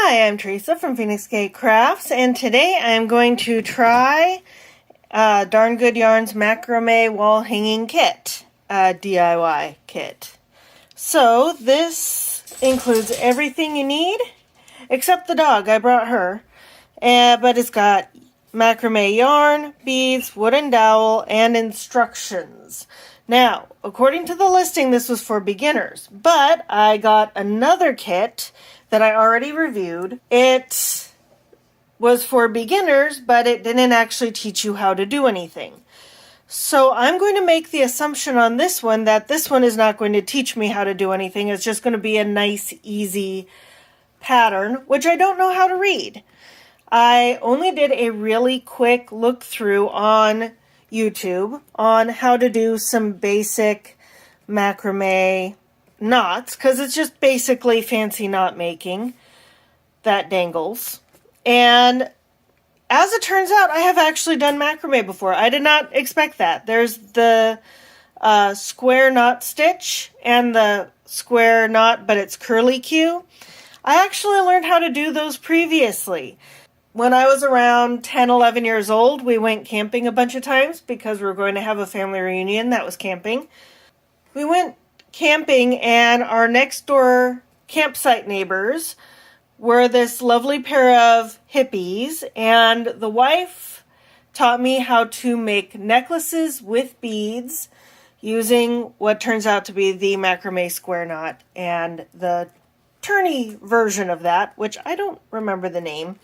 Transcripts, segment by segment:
Hi, I'm Teresa from Phoenix Gate Crafts, and today I'm going to try Darn Good Yarn's Macrame Wall Hanging Kit, DIY kit. So this includes everything you need, except the dog. I brought her, but it's got macrame yarn, beads, wooden dowel, and instructions. Now, according to the listing, this was for beginners, but I got another kit that I already reviewed. It was for beginners, but it didn't actually teach you how to do anything. So I'm going to make the assumption on this one that this one is not going to teach me how to do anything. It's just going to be a nice, easy pattern, which I don't know how to read. I only did a really quick look through on YouTube on how to do some basic macrame knots, because it's just basically fancy knot making that dangles. And as it turns out, I have actually done macrame before. I did not expect that. There's the square knot stitch and the square knot, but it's curly Q. I actually learned how to do those previously. When I was around 10, 11 years old, we went camping a bunch of times because we were going to have a family reunion that was camping. We went camping, and our next door campsite neighbors were this lovely pair of hippies, and the wife taught me how to make necklaces with beads using what turns out to be the macrame square knot and the turny version of that, which I don't remember the name.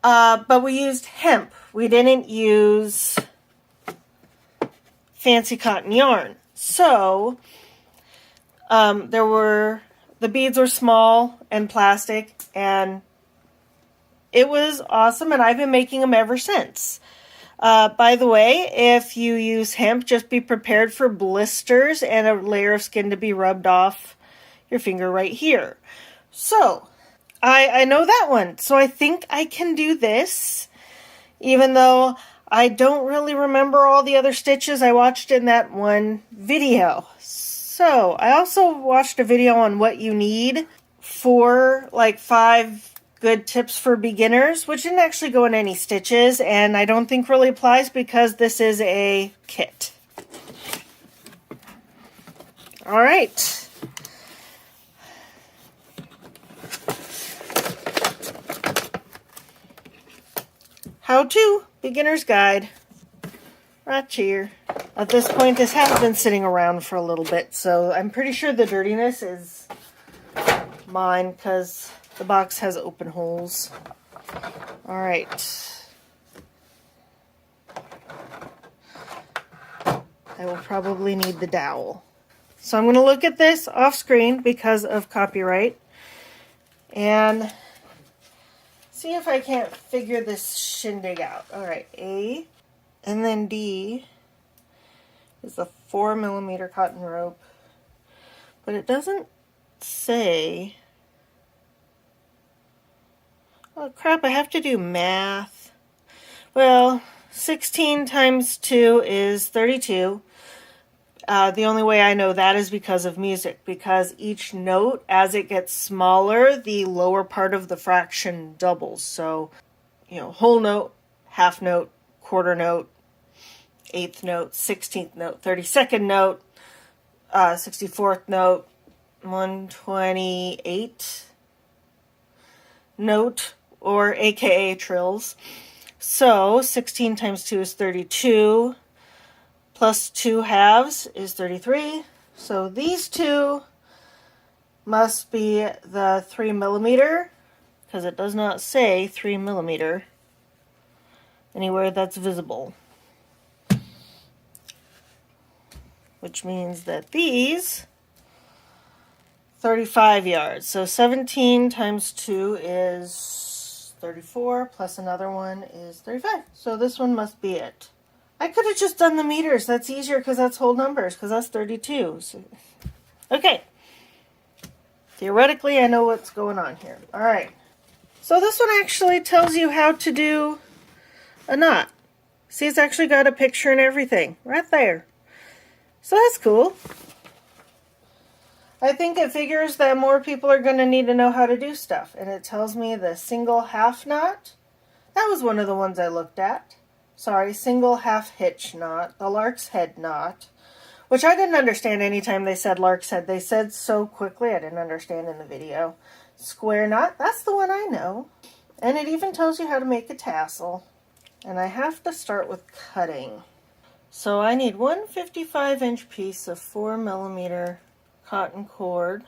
But we used hemp. We didn't use fancy cotton yarn. So the beads were small and plastic, and it was awesome, and I've been making them ever since. By the way, if you use hemp, just be prepared for blisters and a layer of skin to be rubbed off your finger right here. So, I know that one, so I think I can do this, even though I don't really remember all the other stitches I watched in that one video. So, I also watched a video on what you need for like 5 good tips for beginners, which didn't actually go in any stitches, and I don't think really applies because this is a kit. All right. How to beginner's guide right here. At this point, this has been sitting around for a little bit, so I'm pretty sure the dirtiness is mine because the box has open holes. All right. I will probably need the dowel. So I'm going to look at this off screen because of copyright and see if I can't figure this shindig out. All right, A, and then D is the 4mm cotton rope, but it doesn't say. Oh crap, I have to do math. Well, 16 times 2 is 32. The only way I know that is because of music, because each note, as it gets smaller, the lower part of the fraction doubles. So, whole note, half note, quarter note, eighth note, 16th note, 32nd note, 64th note, 128 note, or aka trills. So 16 times 2 is 32, plus 2 halves is 33. So these two must be the 3mm, because it does not say 3mm anywhere that's visible. Which means that these 35 yards. So 17 times 2 is 34, plus another one is 35. So this one must be it. I could have just done the meters. That's easier because that's whole numbers, because that's 32. So, okay. Theoretically, I know what's going on here. All right. So this one actually tells you how to do a knot. See, it's actually got a picture and everything right there. So that's cool. I think it figures that more people are going to need to know how to do stuff. And it tells me the single half knot. That was one of the ones I looked at. Sorry, single half hitch knot, the lark's head knot, which I didn't understand anytime they said lark's head. They said so quickly I didn't understand in the video. Square knot, that's the one I know. And it even tells you how to make a tassel. And I have to start with cutting. So I need one 55-inch piece of 4mm cotton cord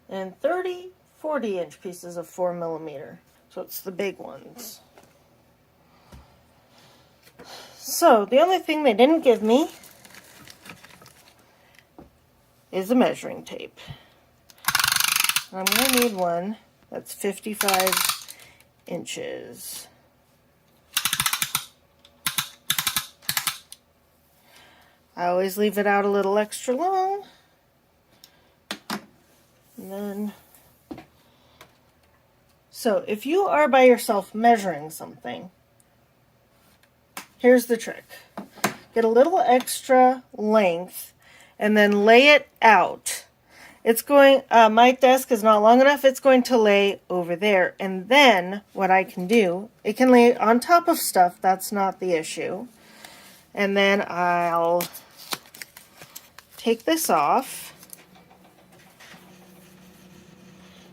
and 30 40-inch pieces of 4mm. So it's the big ones. So the only thing they didn't give me is a measuring tape. I'm going to need one that's 55 inches. I always leave it out a little extra long. And then, so if you are by yourself measuring something, here's the trick. Get a little extra length and then lay it out. It's going, my desk is not long enough, it's going to lay over there. And then what I can do, it can lay on top of stuff, that's not the issue. And then I'll take this off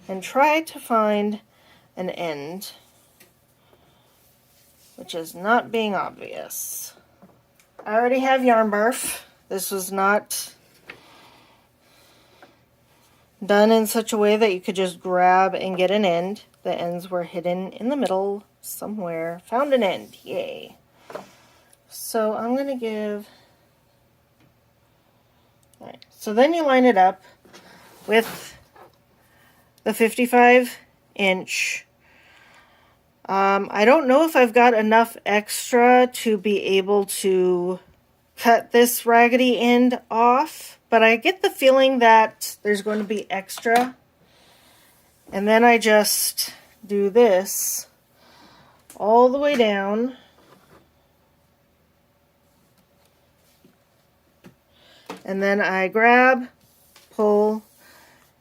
and try to find an end, which is not being obvious. I already have yarn barf. This was not done in such a way that you could just grab and get an end. The ends were hidden in the middle somewhere. Found an end, yay. So I'm going to give, all right, so then you line it up with the 55-inch. I don't know if I've got enough extra to be able to cut this raggedy end off, but I get the feeling that there's going to be extra. And then I just do this all the way down. And then I grab, pull,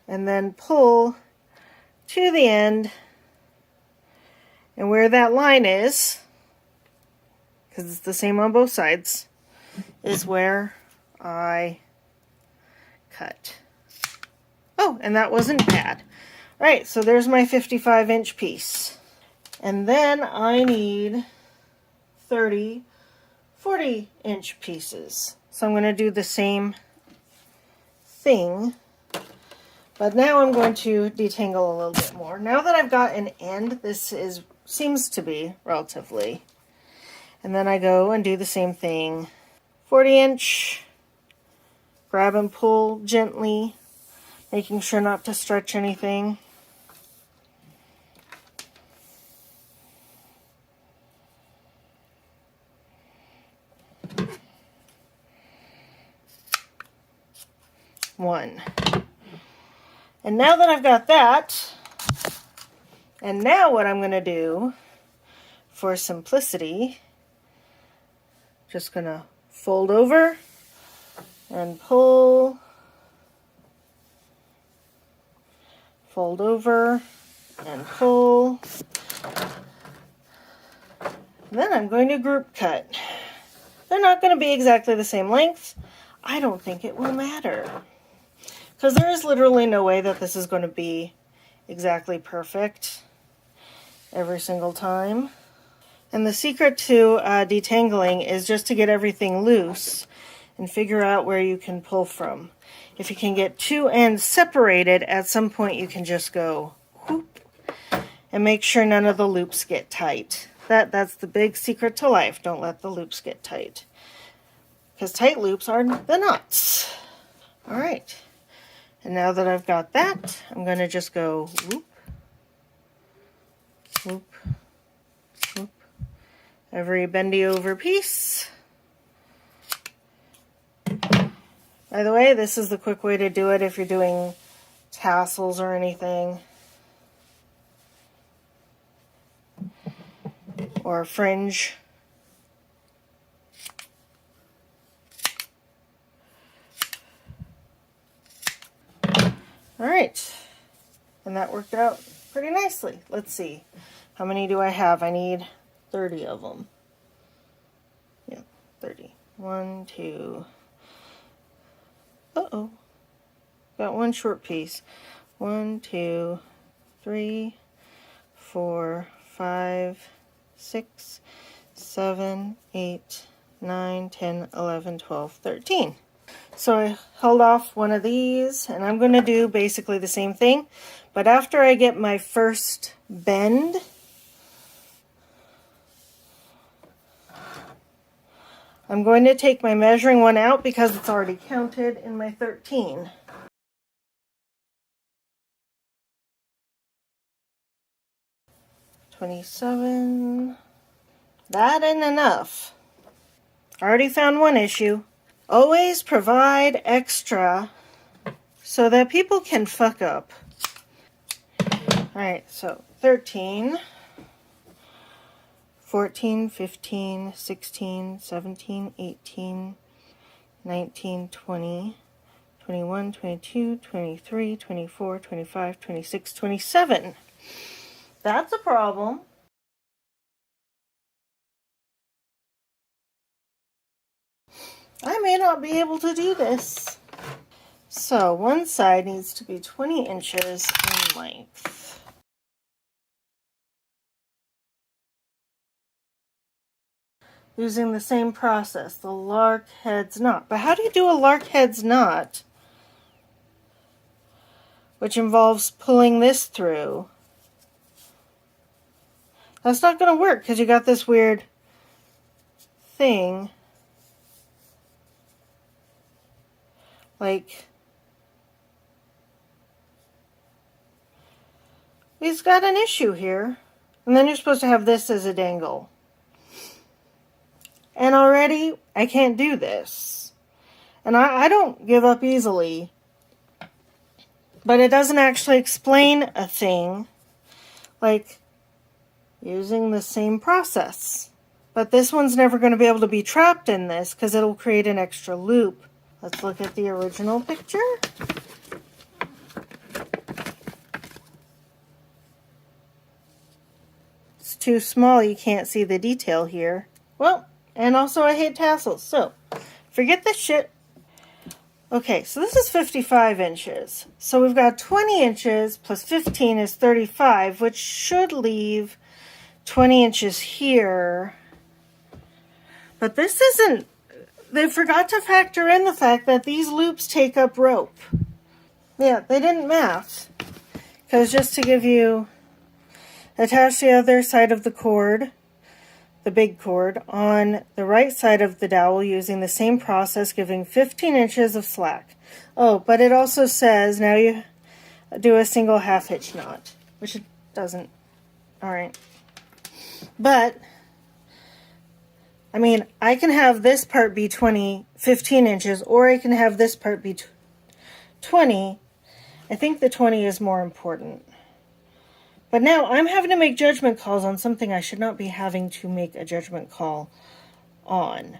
and then pull to the end. And where that line is, because it's the same on both sides, is where I cut. Oh, and that wasn't bad. All right, so there's my 55-inch piece. And then I need 30 40-inch pieces. So I'm going to do the same thing, but now I'm going to detangle a little bit more. Now that I've got an end, seems to be relatively. And then I go and do the same thing. 40-inch, grab and pull gently, making sure not to stretch anything. One. And now that I've got that, and now what I'm going to do for simplicity, just going to fold over and pull, fold over and pull. And then I'm going to group cut. They're not going to be exactly the same length. I don't think it will matter, because there is literally no way that this is going to be exactly perfect every single time. And the secret to detangling is just to get everything loose and figure out where you can pull from. If you can get two ends separated, at some point you can just go whoop and make sure none of the loops get tight. That's the big secret to life. Don't let the loops get tight, because tight loops are the nuts. All right. And now that I've got that, I'm going to just go whoop, whoop, whoop, every bendy over piece. By the way, this is the quick way to do it if you're doing tassels or anything, or fringe. right. And that worked out pretty nicely. Let's see. How many do I have? I need 30 of them. Yep, 30. 1, 2. Uh-oh. Got one short piece. 1, 2, 3, 4, 5, 6, 7, 8, 9, 10, 11, 12, 13. So I held off one of these, and I'm going to do basically the same thing, but after I get my first bend, I'm going to take my measuring one out because it's already counted in my 13. $27. That ain't enough. I already found one issue. Always provide extra so that people can fuck up. Alright, so 13, 14, 15, 16, 17, 18, 19, 20, 21, 22, 23, 24, 25, 26, 27. That's a problem. I may not be able to do this. So one side needs to be 20 inches in length. Using the same process, the lark heads knot. But how do you do a lark heads knot? Which involves pulling this through. That's not going to work because you got this weird thing. Like, he's got an issue here. And then you're supposed to have this as a dangle. And already, I can't do this. And I don't give up easily. But it doesn't actually explain a thing. Like, using the same process. But this one's never going to be able to be trapped in this because it'll create an extra loop. Let's look at the original picture. It's too small, you can't see the detail here. Well, and also I hate tassels, so forget this shit. Okay, so this is 55 inches. So we've got 20 inches plus 15 is 35, which should leave 20 inches here. But this isn't, they forgot to factor in the fact that these loops take up rope. Yeah, they didn't math. Because just to give you, attach the other side of the cord, the big cord, on the right side of the dowel using the same process, giving 15 inches of slack. Oh, but it also says now you do a single half hitch knot, which it doesn't. Alright. But I mean, I can have this part be 15 inches, or I can have this part be 20. I think the 20 is more important. But now I'm having to make judgment calls on something I should not be having to make a judgment call on.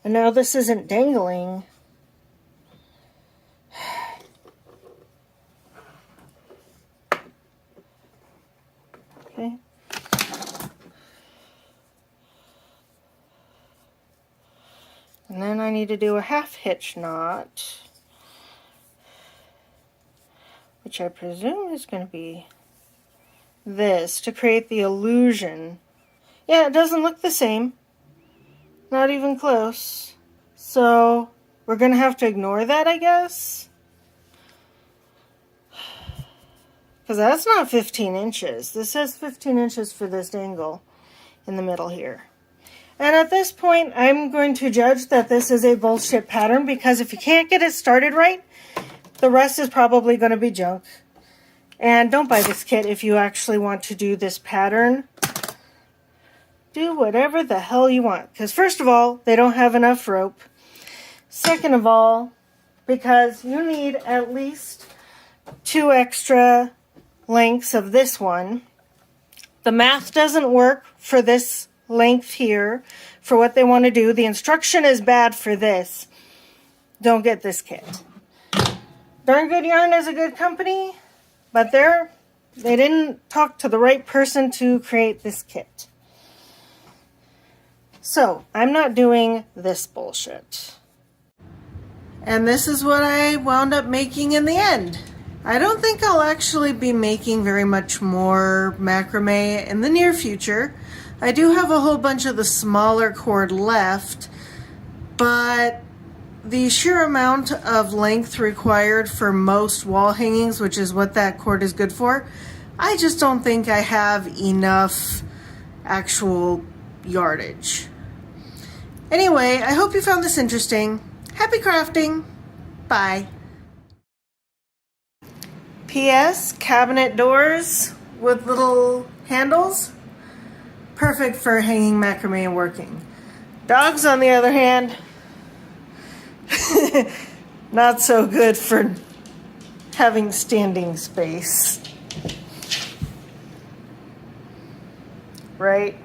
And now this isn't dangling. Okay. And then I need to do a half hitch knot, which I presume is going to be this, to create the illusion. Yeah, it doesn't look the same. Not even close. So we're going to have to ignore that, I guess. Because that's not 15 inches. This says 15 inches for this dangle in the middle here. And at this point, I'm going to judge that this is a bullshit pattern, because if you can't get it started right, the rest is probably going to be junk. And don't buy this kit if you actually want to do this pattern. Do whatever the hell you want. Because first of all, they don't have enough rope. Second of all, because you need at least 2 extra lengths of this one. The math doesn't work for this length here for what they want to do. The instruction is bad for this. Don't get this kit. Darn Good Yarn is a good company, but they didn't talk to the right person to create this kit. So, I'm not doing this bullshit. And this is what I wound up making in the end. I don't think I'll actually be making very much more macrame in the near future. I do have a whole bunch of the smaller cord left, but the sheer amount of length required for most wall hangings, which is what that cord is good for, I just don't think I have enough actual yardage. Anyway, I hope you found this interesting. Happy crafting! Bye! P.S. Cabinet doors with little handles. Perfect for hanging macrame and working. Dogs, on the other hand, not so good for having standing space. Right?